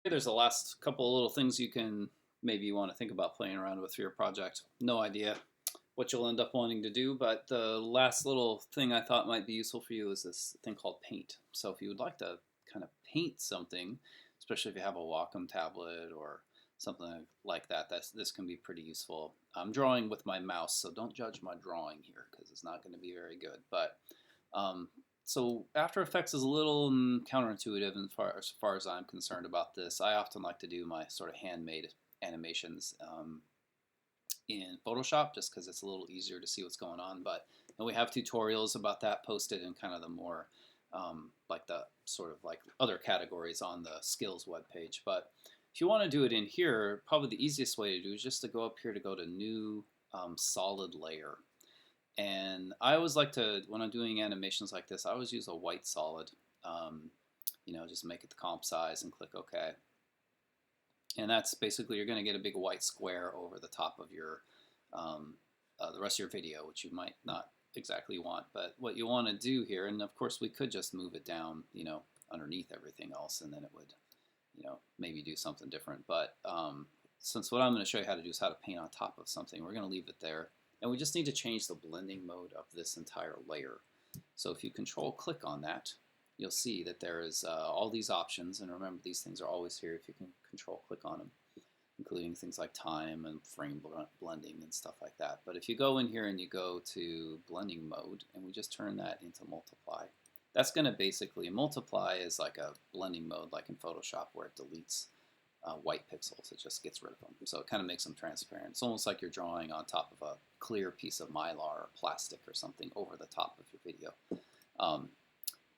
There's the last couple of little things you can maybe want to think about playing around with for your project. No idea what you'll end up wanting to do, but the last little thing I thought might be useful for you is this thing called paint. So if you would like to kind of paint something, especially if you have a Wacom tablet or something like that, this can be pretty useful. I'm drawing with my mouse, so don't judge my drawing here because it's not going to be very good. But um, so After Effects is a little counterintuitive as far as I'm concerned about this. I often like to do my sort of handmade animations in Photoshop just because it's a little easier to see what's going on. But and we have tutorials about that posted in kind of the more like the sort of like other categories on the skills webpage. But if you want to do it in here, probably the easiest way to do is just to go up here to go to New Solid Layer. And I always like to, when I'm doing animations like this, I always use a white solid. Just make it the comp size and click OK. And that's basically, you're going to get a big white square over the top of your the rest of your video, which you might not exactly want. But what you want to do here, and of course we could just move it down, underneath everything else, and then it would, maybe do something different. But since what I'm going to show you how to do is how to paint on top of something, we're going to leave it there. And we just need to change the blending mode of this entire layer. So if you control click on that, you'll see that there is all these options. And remember, these things are always here if you can control click on them, including things like time and frame blending and stuff like that. But if you go in here and you go to blending mode and we just turn that into multiply, that's going to basically, multiply is like a blending mode like in Photoshop where it deletes white pixels. It just gets rid of them. So it kind of makes them transparent. It's almost like you're drawing on top of a clear piece of mylar or plastic or something over the top of your video.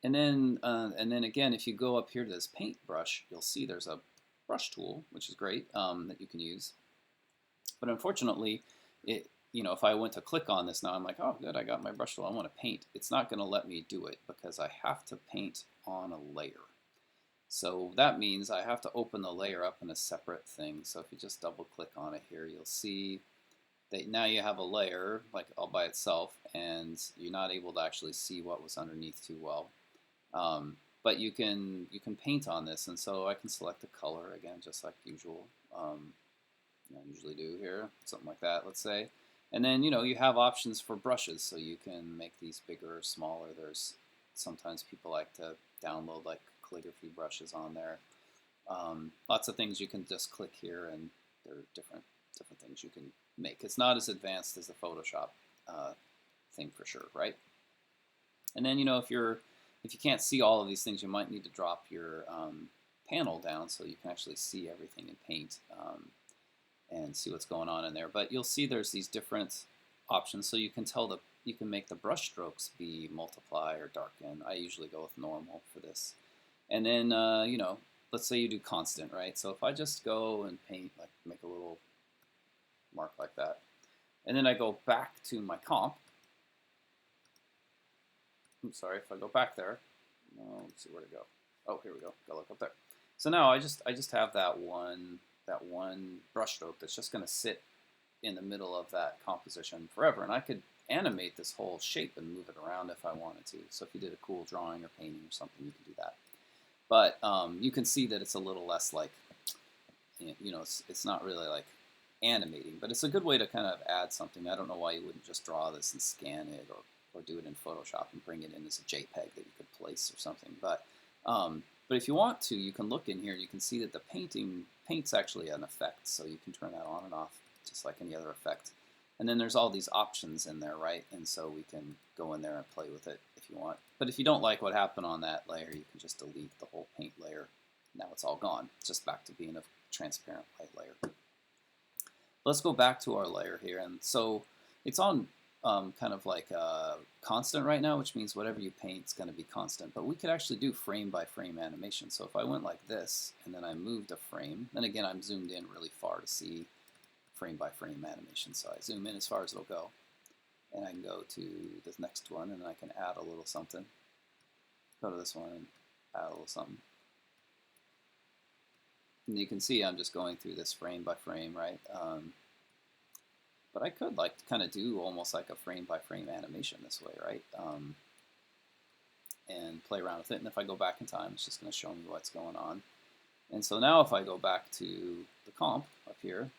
And then again, if you go up here to this paintbrush, you'll see there's a brush tool, which is great, that you can use. But unfortunately, if I went to click on this now, I'm like, oh, good, I got my brush tool. I want to paint. It's not going to let me do it because I have to paint on a layer. So that means I have to open the layer up in a separate thing. So if you just double click on it here, you'll see that now you have a layer like all by itself, and you're not able to actually see what was underneath too well. But you can paint on this, and so I can select the color again, just like usual. I usually do here, something like that, let's say. And then you have options for brushes, so you can make these bigger or smaller. There's sometimes people like to download like calligraphy brushes on there. Lots of things you can just click here, and there are different things you can make. It's not as advanced as the Photoshop thing for sure, right? And then if you can't see all of these things, you might need to drop your panel down so you can actually see everything in Paint and see what's going on in there. But you'll see there's these different options, so you can make the brush strokes be multiply or darken. I usually go with normal for this. And then let's say you do constant, right? So if I just go and paint, like make a little mark like that, and then I go back to my comp. I'm sorry, if I go back there, let's see where to go. Oh, here we go. Go look up there. So now I just have that one brush stroke that's just going to sit in the middle of that composition forever, and I could animate this whole shape and move it around if I wanted to. So if you did a cool drawing or painting or something, you can do that. But you can see that it's a little less like, it's not really like animating, but it's a good way to kind of add something. I don't know why you wouldn't just draw this and scan it, or do it in Photoshop and bring it in as a JPEG that you could place or something. But if you want to, you can look in here and you can see that the paint's actually an effect, so you can turn that on and off just like any other effect. And then there's all these options in there, right? And so we can go in there and play with it if you want. But if you don't like what happened on that layer, you can just delete the whole paint layer. Now it's all gone. It's just back to being a transparent white layer. Let's go back to our layer here. And so it's on kind of like constant right now, which means whatever you paint is going to be constant. But we could actually do frame by frame animation. So if I went like this, and then I moved a frame, then again I'm zoomed in really far to see frame by frame animation. So I zoom in as far as it'll go, and I can go to this next one, and I can add a little something. Go to this one and add a little something. And you can see I'm just going through this frame by frame, right? But I could like kind of do almost like a frame by frame animation this way, right? And play around with it. And if I go back in time, it's just going to show me what's going on. And so now if I go back to the comp up here,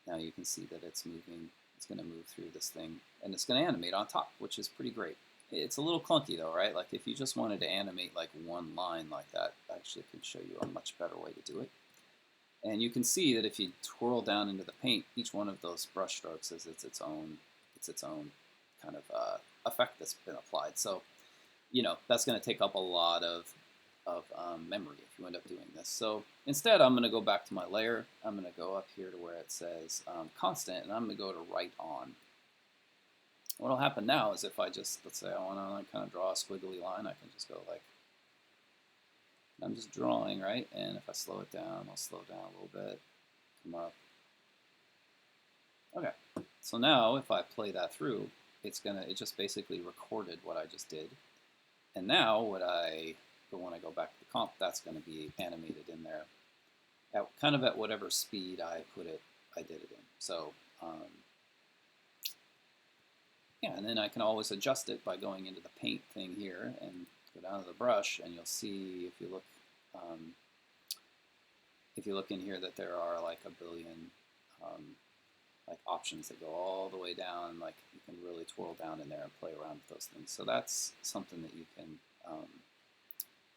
now you can see that it's moving. It's going to move through this thing, and it's going to animate on top, which is pretty great. It's a little clunky though, right? Like if you just wanted to animate like one line like that, I actually can show you a much better way to do it. And you can see that if you twirl down into the paint, each one of those brush strokes is its own kind of effect that's been applied. So, you know, that's going to take up a lot of memory if you end up doing this. So instead, I'm going to go back to my layer. I'm going to go up here to where it says constant, and I'm going to go to right on. What will happen now is if I just, let's say I want to like kind of draw a squiggly line, I can just go like, I'm just drawing, right? And if I slow it down, I'll slow down a little bit, come up. Okay, so now if I play that through, it just basically recorded what I just did. And now when I go back to the comp, that's going to be animated in there, kind of at whatever speed I did it in. So yeah, and then I can always adjust it by going into the paint thing here and go down to the brush, and you'll see if you look in here that there are like a billion like options that go all the way down. Like you can really twirl down in there and play around with those things. So that's something that you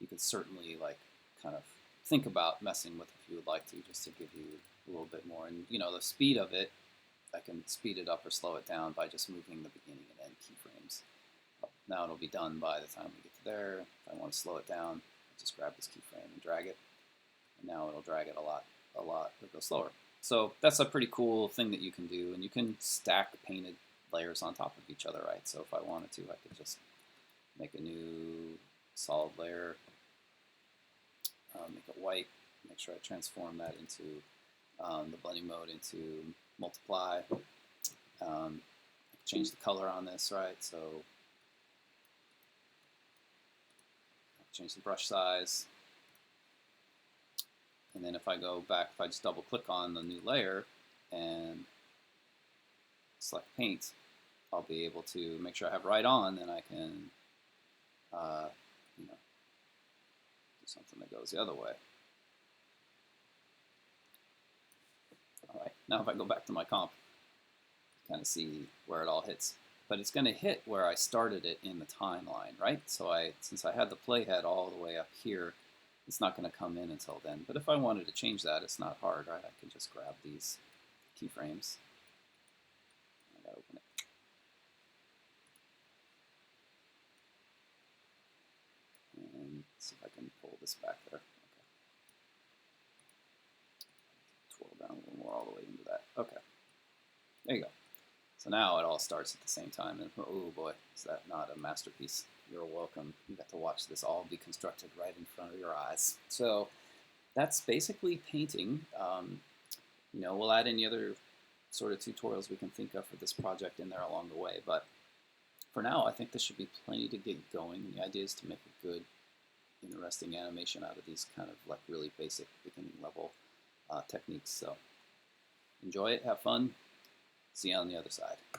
could certainly like kind of think about messing with if you would like to, just to give you a little bit more. And you know, the speed of it, I can speed it up or slow it down by just moving the beginning and end keyframes. Now it'll be done by the time we get to there. If I want to slow it down, I'll just grab this keyframe and drag it. And now it'll drag it a lot, it'll go slower. So that's a pretty cool thing that you can do, and you can stack painted layers on top of each other, right? So if I wanted to, I could just make a new solid layer, make it white, make sure I transform that into the blending mode into multiply. I can change the color on this, right? So change the brush size. And then if I go back, if I just double click on the new layer and select paint, I'll be able to make sure I have right on, then I can you know, do something that goes the other way. All right, now if I go back to my comp, kind of see where it all hits. But it's going to hit where I started it in the timeline, right? So since I had the playhead all the way up here, it's not going to come in until then. But if I wanted to change that, it's not hard, right? I can just grab these keyframes. I gotta open it. And see if I can pull this back there. Okay. Twirl down a little more all the way into that. Okay. There you go. So now it all starts at the same time. And oh boy, is that not a masterpiece? You're welcome. You got to watch this all be constructed right in front of your eyes. So that's basically painting. You know, we'll add any other sort of tutorials we can think of for this project in there along the way. But for now, I think this should be plenty to get going. And the idea is to make a good, interesting animation out of these kind of like really basic beginning level techniques. So enjoy it, have fun. See you on the other side.